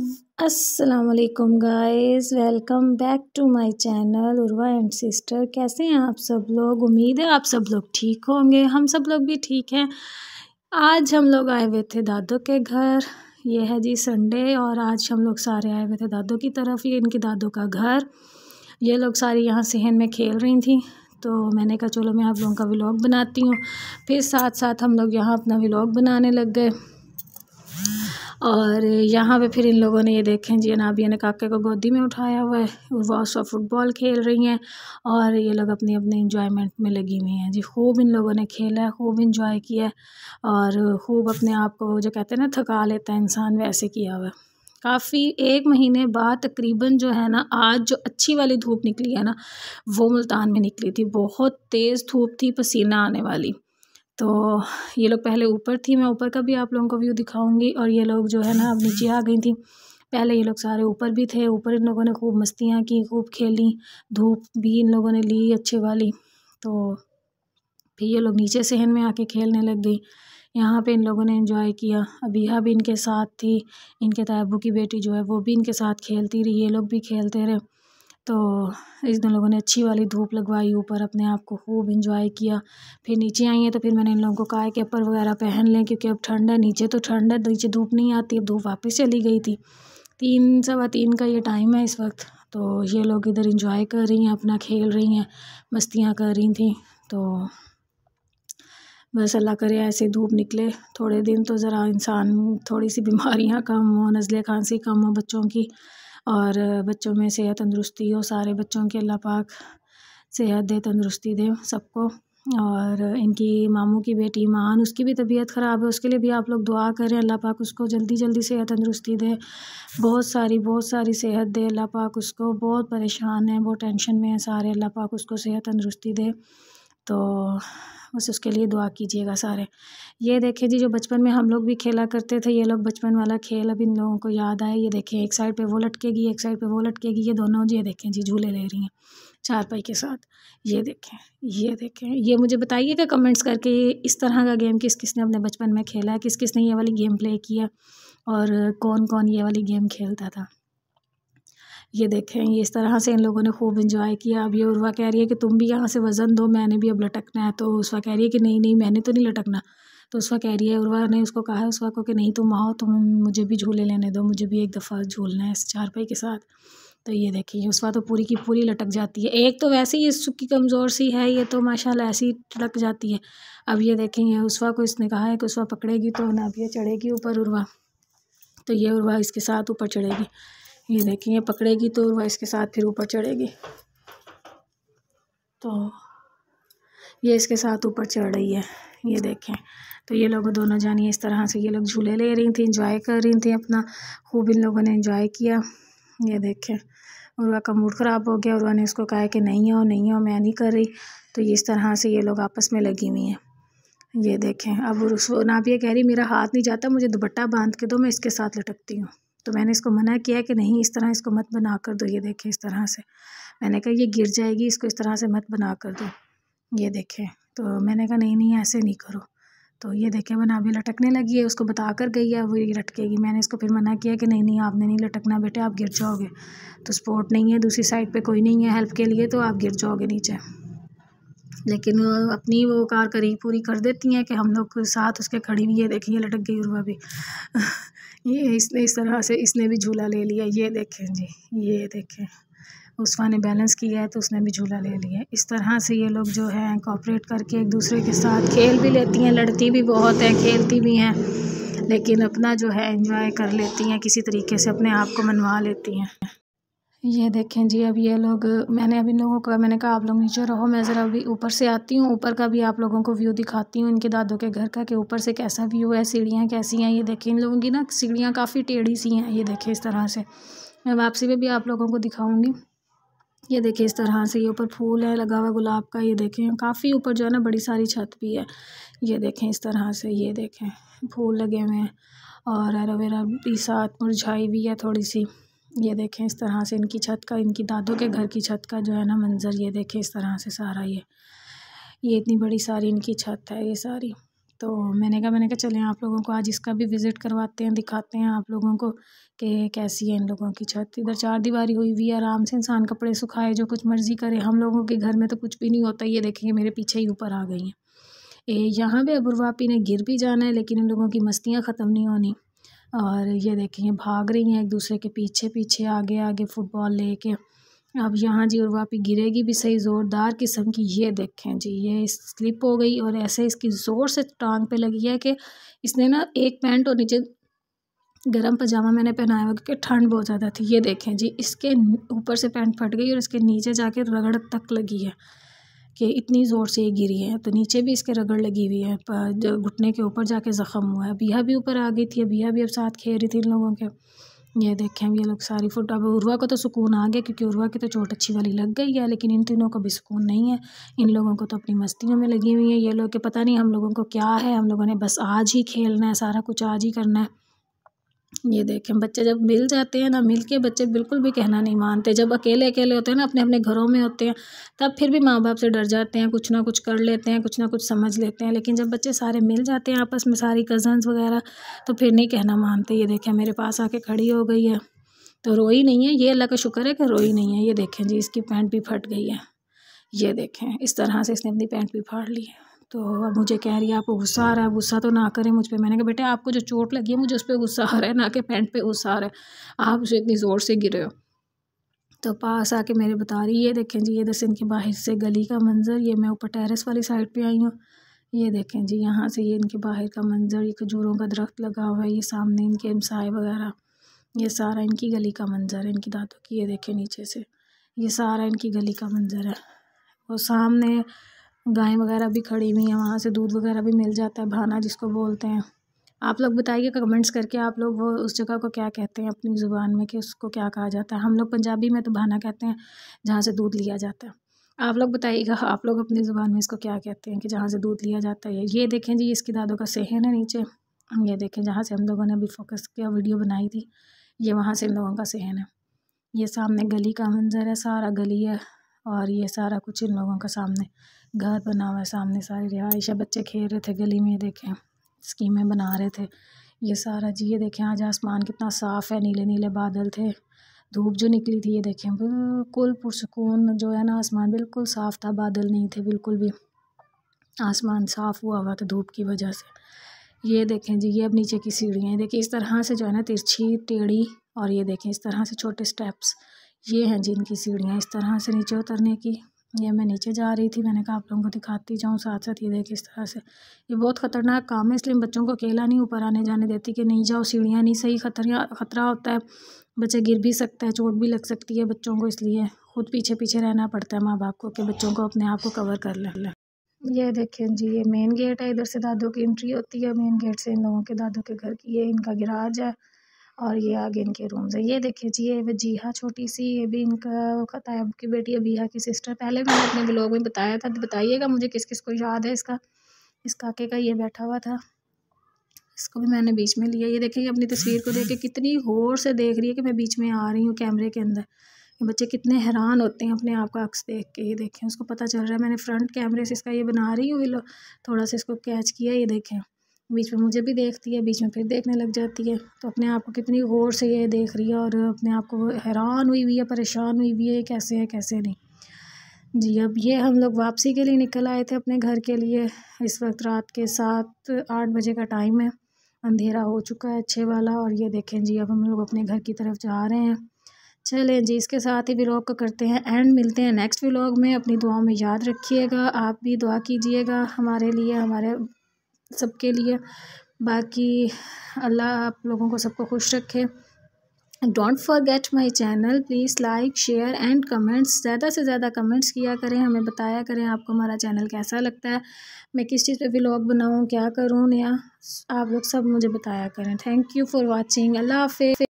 अस्सलाम वालेकुम guys, welcome back to my channel Urwa and sister. कैसे हैं आप सब लोग? उम्मीद है आप सब लोग ठीक होंगे। हम सब लोग भी ठीक हैं। आज हम लोग आए हुए थे दादू के घर। ये है जी संडे और आज हम लोग सारे आए हुए थे दादू की तरफ। ये इनके दादू का घर। ये लोग सारी यहाँ सहन में खेल रही थी, तो मैंने कहा चलो मैं आप लोगों का व्लॉग बनाती हूँ। फिर साथ साथ हम लोग यहाँ अपना व्लॉग बनाने लग गए। और यहाँ पे फिर इन लोगों ने ये देखें जी अनाबिया ने काके को गोदी में उठाया हुआ है। वो उसका फुटबॉल खेल रही हैं और ये लोग अपनी अपनी इंजॉयमेंट में लगी हुई हैं जी। खूब इन लोगों ने खेला है, खूब इंजॉय किया है और खूब अपने आप को जो कहते हैं ना थका लेता है इंसान, वैसे किया हुआ है। काफ़ी 1 महीने बाद तकरीबन जो है ना, आज जो अच्छी वाली धूप निकली है ना, वो मुल्तान में निकली थी। बहुत तेज़ धूप थी, पसीना आने वाली। तो ये लोग पहले ऊपर थी, मैं ऊपर का भी आप लोगों को व्यू दिखाऊंगी। और ये लोग जो है ना अब नीचे आ गई थी। पहले ये लोग सारे ऊपर भी थे। ऊपर इन लोगों ने खूब मस्तियाँ की, खूब खेली, धूप भी इन लोगों ने ली अच्छे वाली। तो फिर ये लोग नीचे सहन में आके खेलने लग गई। यहाँ पे इन लोगों ने एंजॉय किया। अबिहा भी इनके साथ थी, इनके तायबू की बेटी जो है वो भी इनके साथ खेलती रही, ये लोग भी खेलते रहे। तो इस दिन लोगों ने अच्छी वाली धूप लगवाई, ऊपर अपने आप को खूब इंजॉय किया। फिर नीचे आई हैं तो फिर मैंने इन लोगों को कहा कि अपर वगैरह पहन लें, क्योंकि अब ठंड है। नीचे तो ठंड है, नीचे धूप नहीं आती। अब धूप वापस चली गई थी। 3 सवा 3 का ये टाइम है इस वक्त। तो ये लोग इधर इंजॉय कर रही हैं, अपना खेल रही हैं, मस्तियाँ कर रही थी। तो बस अल्लाह करे ऐसे धूप निकले थोड़े दिन, तो ज़रा इंसान थोड़ी सी बीमारियाँ कम हो, नज़ले खांसी कम हो बच्चों की, और बच्चों में सेहत तंदुरुस्ती हो। सारे बच्चों के अल्लाह पाक सेहत दे, तंदुरुस्ती दे सबको। और इनकी मामू की बेटी ईमान, उसकी भी तबीयत ख़राब है, उसके लिए भी आप लोग दुआ करें, अल्लाह पाक उसको जल्दी जल्दी सेहत तंदुरुस्ती दे, बहुत सारी सेहत दे अल्लाह पाक उसको। बहुत परेशान है, बहुत टेंशन में है सारे, अल्लाह पाक उसको सेहत तंदुरुस्ती दे। तो बस उसके लिए दुआ कीजिएगा सारे। ये देखें जी, जो बचपन में हम लोग भी खेला करते थे, ये लोग बचपन वाला खेल अब इन लोगों को याद आए। ये देखें, एक साइड पे वो लटकेगी, एक साइड पे वो लटकेगी, ये दोनों जी, ये देखें जी झूले ले रही हैं चारपाई के साथ। ये देखें, ये देखें। ये मुझे बताइएगा कमेंट्स करके, इस तरह का गेम किस किस ने अपने बचपन में खेला है, किस किस ने ये वाली गेम प्ले किया और कौन कौन ये वाली गेम खेलता था। ये देखें, ये इस तरह से इन लोगों ने खूब इंजॉय किया। अब ये उर्वा कह रही है कि तुम भी यहाँ से वज़न दो, मैंने भी अब लटकना है। तो उसवा कह रही है कि नहीं नहीं, मैंने तो नहीं लटकना। तो उसवा कह रही है, उर्वा ने उसको कहा है उसवा को कि नहीं तुम आओ, तुम मुझे भी झूले लेने दो, मुझे भी एक दफ़ा झूलना है इस चारपाई के साथ। तो ये देखिए, उसवा तो पूरी की पूरी लटक जाती है। एक तो वैसे ही सुक्की कमज़ोर सी है, ये तो माशाल्लाह ऐसी लटक जाती है। अब ये देखेंगे, उसवा को इसने कहा है कि उसवा पकड़ेगी तो ना अब ये चढ़ेगी ऊपर उर्वा। तो ये उर्वा इसके साथ ऊपर चढ़ेगी। ये देखिए, पकड़ेगी तो उर्वा इसके साथ फिर ऊपर चढ़ेगी। तो ये इसके साथ ऊपर चढ़ रही है, ये देखें। तो ये लोग दोनों जानिए इस तरह से ये लोग झूले ले रही थी, इंजॉय कर रही थी अपना। खूब इन लोगों ने इंजॉय किया। ये देखें, उर्वा का मूड ख़राब हो गया। उर्वा ने उसको कहा कि नहीं आओ नहीं आओ, मैं नहीं कर रही। तो ये इस तरह से ये लोग आपस में लगी हुई हैं। ये देखें, अब उसको नाबिया कह रही मेरा हाथ नहीं जाता, मुझे दुपट्टा बांध के दो, मैं इसके साथ लटकती हूँ। तो मैंने इसको मना किया कि नहीं, इस तरह इसको मत बना कर दो। ये देखें, इस तरह से मैंने कहा ये गिर जाएगी, इसको इस तरह से मत बना कर दो। ये देखें, तो मैंने कहा नहीं नहीं ऐसे नहीं करो। तो ये देखें, वो नाबिया लटकने लगी है, उसको बता कर गई है वो ये लटकेगी। मैंने इसको फिर मना किया कि नहीं नहीं, आपने नहीं लटकना बेटे, आप गिर जाओगे। तो सपोर्ट नहीं है, दूसरी साइड पे कोई नहीं है हेल्प के लिए, तो आप गिर जाओगे नीचे। लेकिन वो अपनी वो कारकरी पूरी कर देती हैं कि हम लोग साथ उसके खड़ी हुई है। देखिए, लटक गई उर्वा भी। ये इसने इस तरह से इसने भी झूला ले लिया। ये देखें जी, ये देखें, उसवा ने बैलेंस किया है तो उसने भी झूला ले लिया। इस तरह से ये लोग जो है कोऑपरेट करके एक दूसरे के साथ खेल भी लेती हैं, लड़ती भी बहुत हैं, खेलती भी हैं, लेकिन अपना जो है एंजॉय कर लेती हैं, किसी तरीके से अपने आप को मनवा लेती हैं। ये देखें जी, अब ये लोग, मैंने अब इन लोगों का मैंने कहा आप लोग नीचे रहो, मैं ज़रा अभी ऊपर से आती हूँ, ऊपर का भी आप लोगों को व्यू दिखाती हूँ इनके दादों के घर का, कि ऊपर से कैसा व्यू है, सीढ़ियाँ कैसी हैं। ये देखें, इन लोगों की ना सीढ़ियाँ काफ़ी टेढ़ी सी हैं। ये देखें, इस तरह से मैं वापसी में भी आप लोगों को दिखाऊँगी। ये देखिए, इस तरह से ये ऊपर फूल है लगा हुआ गुलाब का। ये देखें, काफ़ी ऊपर जो है ना बड़ी सारी छत भी है। ये देखें, इस तरह से ये देखें फूल लगे हुए हैं और एलोवेरा भी साथ मुरझाई भी है थोड़ी सी। ये देखें, इस तरह से इनकी छत का, इनकी दादों के घर की छत का जो है ना मंज़र। ये देखें, इस तरह से सारा ये इतनी बड़ी सारी इनकी छत है ये सारी। तो मैंने कहा चलें आप लोगों को आज इसका भी विज़िट करवाते हैं, दिखाते हैं आप लोगों को कि कैसी है इन लोगों की छत। इधर चारदीवारी हुई हुई है, आराम से इंसान कपड़े सुखाए, जो कुछ मर्ज़ी करे। हम लोगों के घर में तो कुछ भी नहीं होता। ये देखेंगे मेरे पीछे ही ऊपर आ गई हैं। यहाँ पे अबूरवापी ने गिर भी जाना है, लेकिन इन लोगों की मस्तियाँ ख़त्म नहीं होनी। और ये देखेंगे भाग रही हैं एक दूसरे के पीछे पीछे, आगे आगे फुटबॉल लेके। अब यहाँ जी उर्वापी गिरेगी भी सही ज़ोरदार किस्म की। ये देखें जी, ये स्लिप हो गई और ऐसे इसकी ज़ोर से टांग पे लगी है कि इसने ना एक पैंट और नीचे गरम पजामा मैंने पहनाया हुआ क्योंकि ठंड बहुत ज़्यादा थी। ये देखें जी, इसके ऊपर से पैंट फट गई और इसके नीचे जाके रगड़ तक लगी है कि इतनी ज़ोर से ये गिरी है। तो नीचे भी इसके रगड़ लगी हुई है, पर घुटने के ऊपर जाके ज़ख़म हुआ है। बिया भी ऊपर आ गई थी, बिया भी अब साथ खेल रही थी इन लोगों के। ये देखें ये लोग सारी फुट। अब उर्वा को तो सुकून आ गया क्योंकि उर्वा की तो चोट अच्छी वाली लग गई है, लेकिन इन तीनों को भी सुकून नहीं है। इन लोगों को तो अपनी मस्तियों में लगी हुई है। ये लोग के पता नहीं हम लोगों को क्या है, हम लोगों ने बस आज ही खेलना है, सारा कुछ आज ही करना है। ये देखें बच्चे जब मिल जाते हैं ना, मिल के बच्चे बिल्कुल भी कहना नहीं मानते। जब अकेले अकेले होते हैं ना, अपने अपने घरों में होते हैं, तब फिर भी माँ बाप से डर जाते हैं, कुछ ना कुछ कर लेते हैं, कुछ ना कुछ समझ लेते हैं। लेकिन जब बच्चे सारे मिल जाते हैं आपस में, सारी कज़न्स वगैरह, तो फिर नहीं कहना मानते। ये देखें मेरे पास आके खड़ी हो गई है, तो रोई नहीं है। ये अल्लाह का शुक्र है कि रोई नहीं है। ये देखें जी, इसकी पैंट भी फट गई है। ये देखें इस तरह से इसने अपनी पैंट भी फाड़ ली है। तो अब मुझे कह रही है आपको गुस्सा आ रहा है, गुस्सा तो ना करें मुझ पे। मैंने कहा बेटे आपको जो चोट लगी है मुझे उस पर गुस्सा आ रहा है, ना कि पैंट पे गुस्सा आ रहा है। आप उसे इतनी ज़ोर से गिरे हो। तो पास आके मेरे बता रही है, ये देखें जी, इधर से इनके बाहर से गली का मंज़र। ये मैं ऊपर टेरेस वाली साइड पे आई हूँ। ये देखें जी, यहाँ से ये इनके बाहर का मंज़र। ये खजूरों का दरख्त लगा हुआ है, ये सामने इनके हमसाए वगैरह। ये सारा इनकी गली का मंज़र है, इनकी दादों की। ये देखें नीचे से ये सारा इनकी गली का मंज़र है। और सामने गाय वगैरह भी खड़ी हुई हैं, वहाँ से दूध वगैरह भी मिल जाता है, भाना जिसको बोलते हैं। आप लोग बताइए कमेंट्स करके, आप लोग वो उस जगह को क्या कहते हैं अपनी ज़ुबान में, कि उसको क्या कहा जाता है। हम लोग पंजाबी में तो भाना कहते हैं, जहाँ से दूध लिया जाता है। आप लोग बताइएगा आप लोग अपनी ज़ुबान में इसको क्या कहते हैं कि जहाँ से दूध लिया जाता है। ये देखें जी, इसकी दादों का सेहन है नीचे। ये देखें जहाँ से हम लोगों ने अभी फोकस किया, वीडियो बनाई थी, ये वहाँ से इन लोगों का सेहन है। ये सामने गली का मंज़र है, सारा गली है। और ये सारा कुछ इन लोगों का सामने घर बना हुआ है, सामने सारी रिहाइश है। बच्चे खेल रहे थे गली में, देखें स्कीमें बना रहे थे। ये सारा जी, ये देखें आज आसमान कितना साफ़ है, नीले नीले बादल थे, धूप जो निकली थी। ये देखें बिल्कुल पुरसुकून जो है ना, आसमान बिल्कुल साफ़ था, बादल नहीं थे बिल्कुल भी, आसमान साफ़ हुआ था धूप की वजह से। ये देखें जी, ये अब नीचे की सीढ़ियाँ देखिए इस तरह से जो है ना, तिरछी टेढ़ी। और ये देखें इस तरह से छोटे स्टेप्स, ये हैं जिनकी सीढ़ियाँ इस तरह से नीचे उतरने की। ये मैं नीचे जा रही थी, मैंने कहा आप लोगों को दिखाती जाऊँ साथ साथ। ये देखिए इस तरह से, ये बहुत ख़तरनाक काम है, इसलिए बच्चों को अकेला नहीं ऊपर आने जाने देती कि नहीं जाओ, सीढ़ियाँ नहीं सही, खतरा होता है, बच्चे गिर भी सकता है, चोट भी लग सकती है बच्चों को। इसलिए खुद पीछे पीछे रहना पड़ता है माँ बाप को कि बच्चों को अपने आप को कवर कर लें। ये देखें जी, ये मेन गेट है, इधर से दादों की एंट्री होती है मेन गेट से इन लोगों के दादों के घर की। ये इनका गिराज है और ये आगे इनके रूम्स है। ये देखिए जी, ये वजीहा छोटी सी, ये भी इनका तायब की बेटी है, बिया की सिस्टर। पहले मैंने अपने ब्लॉग में बताया था, बताइएगा मुझे किस किस को याद है इसका। इस काके का ये बैठा हुआ था, इसको भी मैंने बीच में लिया। ये देखिए अपनी तस्वीर को देख के कितनी गौर से देख रही है कि मैं बीच में आ रही हूँ कैमरे के अंदर। ये बच्चे कितने हैरान होते हैं अपने आप का अक्स देख के। ये देखें उसको पता चल रहा है मैंने फ्रंट कैमरे से इसका ये बना रही हूँ, थोड़ा सा इसको कैच किया। ये देखें बीच में मुझे भी देखती है, बीच में फिर देखने लग जाती है। तो अपने आप को कितनी गौर से ये देख रही है और अपने आप को हैरान हुई हुई है, परेशान हुई हुई है, कैसे है कैसे नहीं जी। अब ये हम लोग वापसी के लिए निकल आए थे अपने घर के लिए। इस वक्त रात के 7-8 बजे का टाइम है, अंधेरा हो चुका है अच्छे वाला। और ये देखें जी, अब हम लोग अपने घर की तरफ जा रहे हैं। चलें जी, इसके साथ ही व्लॉग को करते हैं एंड, मिलते हैं नेक्स्ट व्लॉग में। अपनी दुआओं में याद रखिएगा, आप भी दुआ कीजिएगा हमारे लिए, हमारे सबके लिए। बाकी अल्लाह आप लोगों को सबको खुश रखे। Don't forget my channel, please like share and comments, ज़्यादा से ज़्यादा कमेंट्स किया करें, हमें बताया करें आपको हमारा चैनल कैसा लगता है, मैं किस चीज़ पे व्लॉग बनाऊँ, क्या करूँ नया, आप लोग सब मुझे बताया करें। थैंक यू फॉर वॉचिंग, अल्लाह हाफ़िज़।